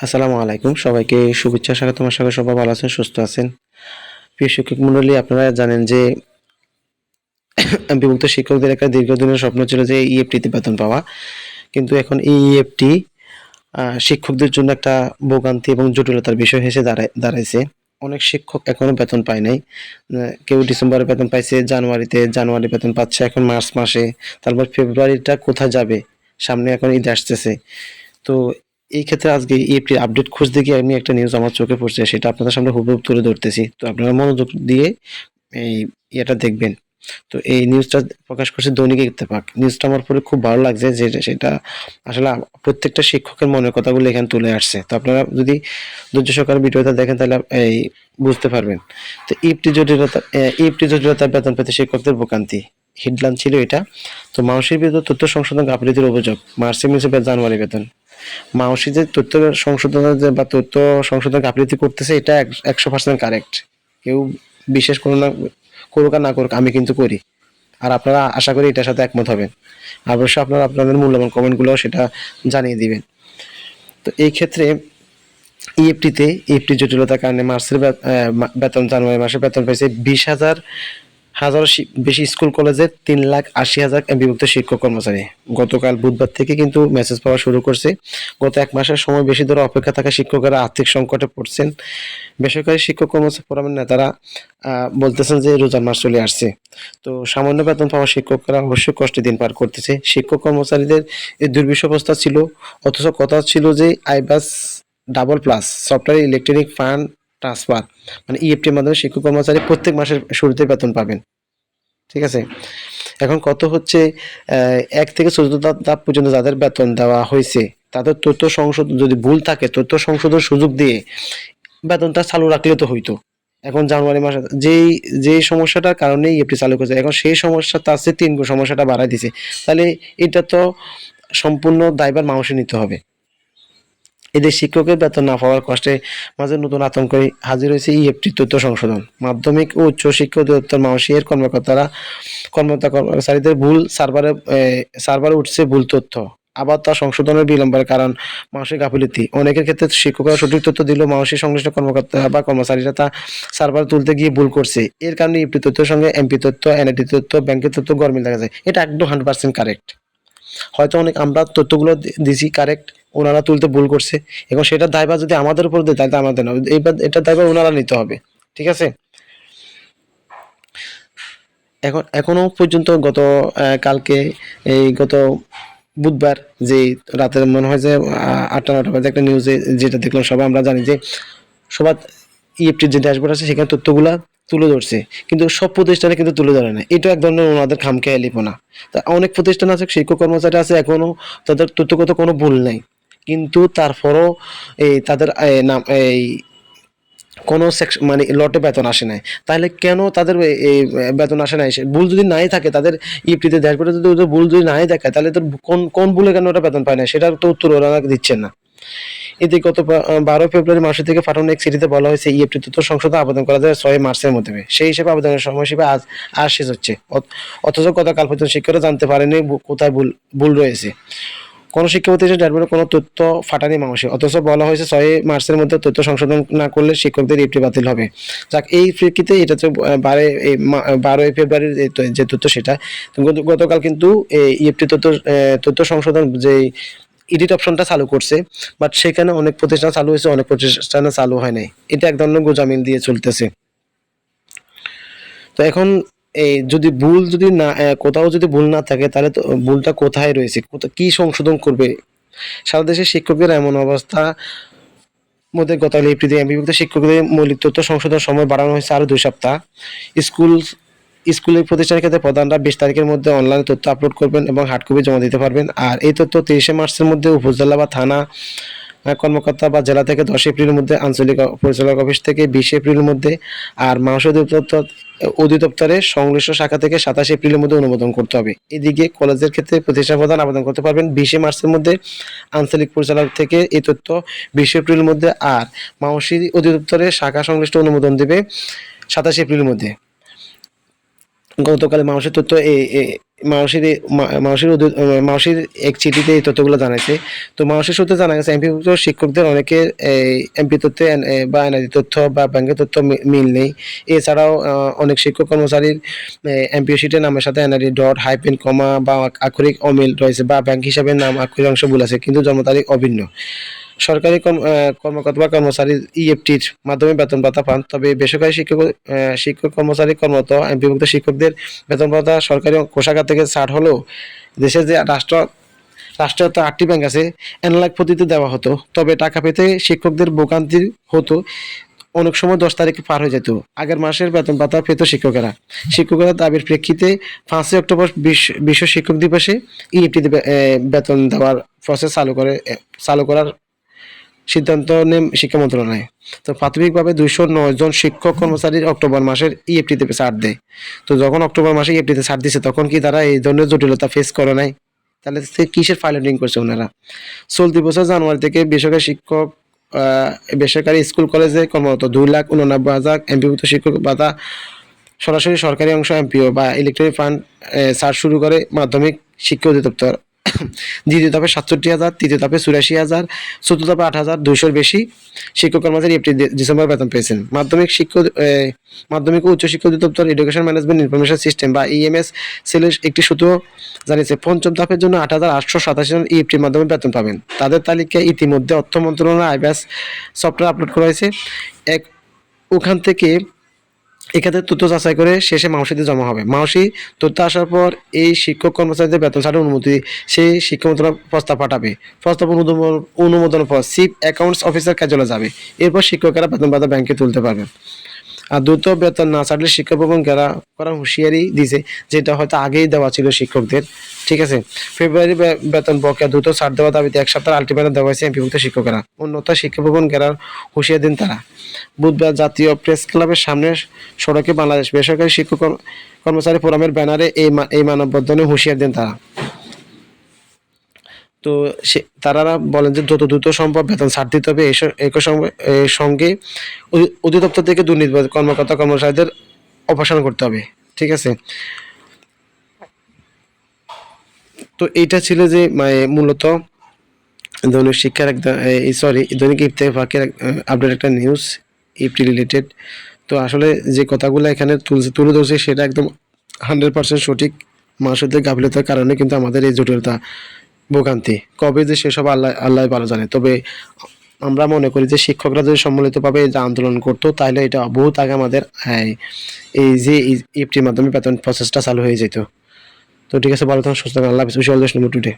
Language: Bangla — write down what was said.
আসসালামু আলাইকুম, সবাইকে শুভেচ্ছা স্বাগতম। আশা করি সবাই ভালো আছেন, সুস্থ আছেন। প্রিয় শিক্ষক মণ্ডলী, আপনারা জানেন যে বিভক্ত শিক্ষকদের একটা দীর্ঘদিনের স্বপ্ন ছিল যে ইএফটিতে বেতন পাওয়া। কিন্তু এখন এই ইএফটি শিক্ষকদের জন্য একটা ভোগান্তি এবং জটিলতার বিষয় হিসেবে দাঁড়াইছে। অনেক শিক্ষক এখনো বেতন পায় নাই। কেউ ডিসেম্বরে বেতন পাইছে, জানুয়ারি বেতন পাচ্ছে এখন মার্চ মাসে। তারপর ফেব্রুয়ারিটা কোথায় যাবে? সামনে এখন ঈদ আসতেছে। তো এই ক্ষেত্রে আজকে ইএফটির আপডেট খুঁজতে গিয়ে আমি একটা নিউজ আমার চোখে পড়ছে, সেটা আপনাদের সামনে হুবহু তুলে ধরতেছি। তো আপনারা মনোযোগ দিয়ে এই ইয়েটা দেখবেন। তো এই নিউজটা প্রকাশ করছে দৈনিক ইত্তেফাক। নিউজটা আমার পড়ে খুব ভালো লাগছে, যে সেটা আসলে প্রত্যেকটা শিক্ষকের মনের কথাগুলো এখানে তুলে আসছে। তো আপনারা যদি ধৈর্য সহকারে ভিডিওটা দেখেন তাহলে এই বুঝতে পারবেন। তো ইএফটি জটিলতা বেতন পেতে শিক্ষকদের ভোগান্তি, হেডলাইন ছিল এটা। তো মানুষের বিরুদ্ধে তথ্য সংশোধন গাফিলতির অভিযোগ, মার্চে মিলছে জানুয়ারি বেতন। মাউসি যে তথ্য সংশোধনের বা তথ্য সংশোধন গাফিলতি করতেছে, এটা 100% কারেক্ট। কেউ বিশ্বাস করুক আর না করুক, আমি কিন্তু করি। আর আপনারা আশা করি এটার সাথে একমত হবেন। অবশ্যই আপনারা আপনাদের মূল্যবান কমেন্টগুলো সেটা জানিয়ে দিবেন। তো এই ক্ষেত্রে ইএফটি জটিলতার কারণে মার্চের বেতন, জানুয়ারি মাসে বেতন পেয়েছে 20,000 বেশি স্কুল কলেজের 3,80,000 বিভক্ত শিক্ষক কর্মচারী। গতকাল বুধবার থেকে কিন্তু মেসেজ পাওয়া শুরু করছে। গত এক মাসের সময় বেশি ধরে অপেক্ষা থাকা শিক্ষকেরা আর্থিক সংকটে পড়ছেন। বেসরকারি শিক্ষক কর্মচারী ফোরামের নেতারা বলতেছেন যে রোজার মাস চলে আসছে। তো সামান্য বেতন পাওয়া শিক্ষকরা অবশ্যই কষ্টের দিন পার করতেছে। শিক্ষক কর্মচারীদের এই দুর্বিষহ অবস্থা ছিল, অথচ কথা ছিল যে আইবাস double plus software electronic fund transfer, মানে ইএফটির মাধ্যমে শিক্ষক কর্মচারী প্রত্যেক মাসের শুরুতে বেতন পাবেন। ঠিক আছে? এখন কত হচ্ছে, ১ থেকে ১৪ ধাপ পর্যন্ত যাদের বেতন দেওয়া হয়েছে, তাদের তথ্য সংশোধন যদি ভুল থাকে, তথ্য সংশোধন সুযোগ দিয়ে বেতনটা চালু রাখলে তো হইতো। এখন জানুয়ারি মাসে যেই সমস্যাটার কারণে ইএফটি চালু করেছে, এখন সেই সমস্যা তার চেয়ে ৩ গুণ সমস্যাটা বাড়ায় দিছে। তাহলে এটা তো সম্পূর্ণ দায়ভার মানুষই নিতে হবে। এদের শিক্ষকের বেতন না পাওয়ার কষ্টে মাঝে নতুন আতঙ্কে হাজির হয়েছে ইএফটি তথ্য সংশোধন। মাধ্যমিক ও উচ্চ শিক্ষা অধিদপ্তর মাউসির কর্মচারীদের ভুল সার্ভারে উঠছে ভুল তথ্য। আবার তা সংশোধনের বিলম্বের কারণ মানসিক গাফিলতি। অনেকের ক্ষেত্রে শিক্ষকরা সঠিক তথ্য দিলেও মানসিক সংশ্লিষ্ট কর্মকর্তা বা কর্মচারীরা তা সার্ভার তুলতে গিয়ে ভুল করছে। এর কারণে ইএফটি তথ্যের সঙ্গে এমপি তথ্য, এনআইডি তথ্য, ব্যাংকের তথ্য গরমিল দেখা যায়। এটা একদম 100% কারেক্ট। হয়তো অনেক আমরা তথ্যগুলো দিছি কারেক্ট, ওনারা তুলতে ভুল করছে। এখন সেটার দায়ভার যদি আমাদের উপর দেয় তাহলে আমাদের না, এইবার এটার দায়ভার ওনারা নিতে হবে। ঠিক আছে? এখনো পর্যন্ত কালকে গত বুধবার যে রাতের মনে হয় যে ৮টা-৯টা বাজে একটা নিউজে যেটা দেখলাম, সবাই আমরা জানি যে সবার ইএফটির যে ড্যাশবোর্ড আছে সেখানে তথ্যগুলা তুলে ধরছে, কিন্তু সব প্রতিষ্ঠানে কিন্তু তুলে ধরে না। এটা এক ধরনের ওনাদের খামখেয়ালিপনা। তা অনেক প্রতিষ্ঠান আছে, শিক্ষক কর্মচারী আছে, এখনো তাদের তথ্যগত কোনো ভুল নাই, কিন্তু তারপরও তাদের নাম কোনো সেকশন মানে লটে বেতন আসে নাই। তাহলে কেন তাদের এই বেতন আসে নাই? ভুল যদি নাই থাকে তাদের ইএফটিতে ড্যাশবোর্ডে যদি ওদের ভুল যদি নাই দেখায়, তাহলে তোর কোন ভুলে কেন ওটা বেতন পায় না, সেটার তো উত্তর ওরা দিচ্ছেন না। এতে গত ১২ ফেব্রুয়ারি মাসে থেকে পাঠানো এক চিঠিতে বলা হয়েছে ইএফটি তথ্য সংশোধন আবেদন করা যায় ৬ মার্চের মধ্যে। সেই হিসেবে আবেদনের সময়সীমা আজ শেষ হচ্ছে। অথচ গতকাল পর্যন্ত শিক্ষকরা জানতে পারেনি কোথায় ভুল রয়েছে। কোনো শিক্ষা প্রতিষ্ঠানের ড্যাশবোর্ডে কোনো তথ্য ফাটানি মানুষে, অথচ বলা হয়েছে ৬ মার্চের মধ্যে তথ্য সংশোধন না করলে শিক্ষকদের ইএফটি বাতিল হবে। যাক, এই প্রেক্ষিতে এটা হচ্ছে ১২ ফেব্রুয়ারির যে তথ্য সেটা। গতকাল কিন্তু ইএফটি তথ্য সংশোধন যে এডিট অপশনটা চালু করছে, বাট সেখানে অনেক প্রতিষ্ঠান চালু হয়েছে, অনেক প্রতিষ্ঠানে চালু হয় নাই। এটা এক ধরনের গোঁজামিল দিয়ে চলতেছে। তো এখন যদি ভুল যদি না কোথাও যদি ভুল না থাকে, তাহলে তো ভুলটা কোথায় রয়েছে, কি সংশোধন করবে? সারা দেশের শিক্ষকদের এমন অবস্থা মধ্যে গতকাল এপ্রিলে বিভক্ত শিক্ষকদের মৌলিক তথ্য সংশোধন সময় বাড়ানো হয়েছে আরো 2 সপ্তাহ। স্কুল স্কুলের প্রতিষ্ঠানের ক্ষেত্রে প্রধানরা 20 তারিখের মধ্যে অনলাইনে তথ্য আপলোড করবেন এবং হার্ড কপি জমা দিতে পারবেন। আর এই তথ্য 30 মার্চের মধ্যে উপজেলা বা থানা কর্মকর্তা বা জেলা থেকে 10 এপ্রিলের মধ্যে, আঞ্চলিক পরিচালক অফিস থেকে 20 এপ্রিলের মধ্যে, আর মাংস অধিদপ্তরের সংশ্লিষ্ট শাখা থেকে 27 এপ্রিলের মধ্যে অনুমোদন করতে হবে। এদিকে কলেজের ক্ষেত্রে প্রতিষ্ঠান প্রধান আবেদন করতে পারবেন 20 মার্চের মধ্যে, আঞ্চলিক পরিচালক থেকে এই তথ্য 20 এপ্রিলের মধ্যে, আর মাংসী অধিদপ্তরের শাখা সংশ্লিষ্ট অনুমোদন দেবে 27 এপ্রিলের মধ্যে। গতকালে মানুষের তথ্য মানুষের এক চিঠিতে এই তথ্যগুলো জানাইছে। তো মানুষের সূত্রে জানা গেছে এমপিভুক্ত শিক্ষকদের অনেকের এমপি তথ্যে বা এনআইডি তথ্য বা ব্যাংকের তথ্য মিল নেই। এছাড়াও অনেক শিক্ষক কর্মচারীর এমপিও শিটের নামের সাথে এনআইডি ডট হাইফেন কমা বা আক্ষরিক অমিল রয়েছে বা ব্যাংক হিসাবে নাম আক্ষরিক অংশ ভুল আছে কিন্তু জন্ম তারিখ অভিন্ন। সরকারি কর্মকর্তা বা কর্মচারী ইএফটির মাধ্যমে বেতন ভাতা পান, তবে বেসরকারি শিক্ষক কর্মচারী কর্মরত এমপিভুক্ত শিক্ষকদের বেতন ভাতা সরকারি কোষাগার থেকে ছাড় হলেও দেশের যে রাষ্ট্রায়ত্ত 8টি ব্যাংক আছে অ্যানালগ পদ্ধতিতে দেওয়া হতো, তবে টাকা পেতে শিক্ষকদের ভোগান্তি হতো। অনেক সময় 10 তারিখে পার হয়ে যেত আগের মাসের বেতন ভাতা পেত শিক্ষকেরা দাবির প্রেক্ষিতে 5 অক্টোবর বিশ্ব শিক্ষক দিবসে ইএফটি বেতন দেওয়ার প্রসেস চালু করার সিদ্ধান্ত নেন শিক্ষা মন্ত্রণালয়। তো প্রাথমিকভাবে 209 জন শিক্ষক কর্মচারীর অক্টোবর মাসের ইএফটিতে ছাড় দেয়। তো যখন অক্টোবর মাসে ইএফটিতে ছাড় দিছে তখন কি তারা এই ধরনের জটিলতা ফেস করে নাই? তাহলে কিসের ফাইলিং করছে ওনারা? চলতি বছর জানুয়ারি থেকে বেসরকারি স্কুল কলেজে কর্মরত 2,89,000 এমপিভুক্ত শিক্ষক ভাতা সরাসরি সরকারি অংশ এমপিও বা ইলেকট্রনিক ফান্ড ছাড় শুরু করে মাধ্যমিক শিক্ষা অধিদপ্তর। দ্বিতীয় ধাপে 67,000, তৃতীয় ধাপে 84,000, চতুর্থ ধাপে 8,200-র বেশি শিক্ষক কর্মচারী এপ্রিল ডিসেম্বর বেতন পেয়েছেন। মাধ্যমিক ও উচ্চ শিক্ষা অধিদপ্তর এডুকেশন ম্যানেজমেন্ট ইনফরমেশন সিস্টেম বা ইএমএস সেলের একটি সূত্র জানিয়েছে পঞ্চম ধাপের জন্য 8,887 জন ইএফটির মাধ্যমে বেতন পাবেন। তাদের তালিকায় ইতিমধ্যে অর্থ মন্ত্রণালয়ের আইব্যাস সফটওয়্যার আপলোড করা হয়েছে। ওখান থেকে এখানে তথ্য যাচাই করে শেষে মাউসিতে জমা হবে। মাউসি তথ্য আসার পর এই শিক্ষক কর্মচারীদের বেতন ছাড়ার অনুমতি সেই শিক্ষা মন্ত্রণালয় প্রস্তাব পাঠাবে। প্রস্তাব অনুমোদনের পর চিফ অ্যাকাউন্টস অফিসার কার্যালয়ে যাবে। এরপর শিক্ষকেরা বেতন ভাতা ব্যাংকে তুলতে পারবেন। আর দ্রুত বেতন না ছাড়লে শিক্ষা ভবন ঘেরা করার হুঁশিয়ারি দিয়েছে, যেটা হয়তো আগেই দেওয়া ছিল শিক্ষকদের। ঠিক আছে, ফেব্রুয়ারি বেতন বকেয়া দ্রুত ছাড় দেওয়ার দাবিতে 1 সপ্তাহ আলটিমেটাম দেওয়া হয়েছে এমপিভুক্ত শিক্ষকেরা। অন্যথা শিক্ষা ভবন ঘেরার হুঁশিয়ারি দেন তারা। বুধবার জাতীয় প্রেস ক্লাবের সামনে সড়কে বাংলাদেশ বেসরকারি শিক্ষক কর্মচারী ফোরামের ব্যানারে এই মানববন্ধনে হুঁশিয়ারি দেন তারা। তো তারা বলেন যে যত দ্রুত সম্ভব বেতন ছাড় দিতে হবে। এর সঙ্গে অধিদপ্তর থেকে দুর্নীতি কর্মকর্তা কর্মচারীদের অপসারণ করতে হবে। ঠিক আছে, তো এইটা ছিল যে মূলত দৈনিক শিক্ষার দৈনিক ইত্তেফাকের আপডেট একটা নিউজ ইফটি রিলেটেড। তো আসলে যে কথাগুলো এখানে তুলে ধরছে সেটা একদম 100% সঠিক। মানুষদের গাফিলতার কারণে কিন্তু আমাদের এই জটিলতা ভোগান্তি কবে যে সেসব আল্লাহ ভালো জানে। তবে আমরা মনে করি যে শিক্ষকরা যদি সম্মিলিতভাবে যে আন্দোলন করতো তাহলে এটা বহুত আগে আমাদের এই যে ইফটির মাধ্যমে বেতন প্রসেসটা চালু হয়ে যেত। তো ঠিক আছে, ভালো থাকুন, সুস্থ থাকুন, আল্লাহ হাফেজ। Wish all the best today.